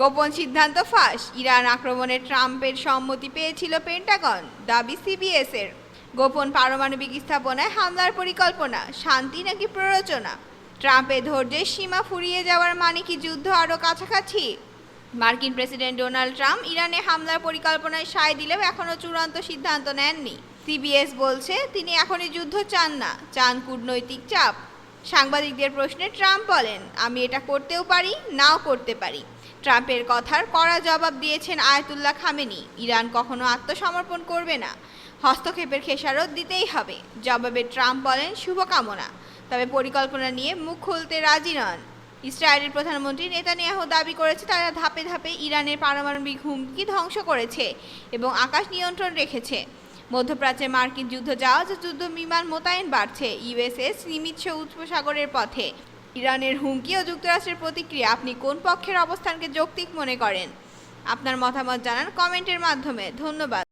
গোপন সিদ্ধান্ত ফাঁস, ইরান আক্রমণে ট্রাম্পের সম্মতি পেয়েছিল পেন্টাগন, দাবি সিবিএস এর। গোপন পারমাণবিক স্থাপনায় হামলার পরিকল্পনা, শান্তি নাকি প্ররোচনা? ট্রাম্পের ধৈর্যের সীমা ফুরিয়ে যাওয়ার মানে কি যুদ্ধ আরও কাছাকাছি? মার্কিন প্রেসিডেন্ট ডোনাল্ড ট্রাম্প ইরানে হামলার পরিকল্পনায় সায় দিলেও এখনও চূড়ান্ত সিদ্ধান্ত নেননি। সিবিএস বলছে তিনি এখনই যুদ্ধ চান না, চান কূটনৈতিক চাপ। সাংবাদিকদের প্রশ্নে ট্রাম্প বলেন, আমি এটা করতেও পারি, নাও করতে পারি। ট্রাম্পের কথার কড়া জবাব দিয়েছেন আয়াতুল্লাহ খামেনি, ইরান কখনো আত্মসমর্পণ করবে না, হস্তক্ষেপের খেসারত দিতেই হবে। জবাবে ট্রাম্প বলেন, শুভকামনা, তবে পরিকল্পনা নিয়ে মুখ খুলতে রাজি নন। ইসরায়েলের প্রধানমন্ত্রী নেতানিয়াহু দাবি করেছে তারা ধাপে ধাপে ইরানের পারমাণবিক হুমকি ধ্বংস করেছে এবং আকাশ নিয়ন্ত্রণ রেখেছে। মধ্যপ্রাচ্যে মার্কিন যুদ্ধজাহাজ ও যুদ্ধ বিমান মোতায়েন বাড়ছে। ইউএসএস নিমিত্ত উপসাগরের পথে ইরানের হুমকি ও যুক্তরাষ্ট্রের প্রতিক্রিয়া, আপনি কোন পক্ষের অবস্থানকে যৌক্তিক মনে করেন? আপনার মতামত জানান কমেন্টের মাধ্যমে। ধন্যবাদ।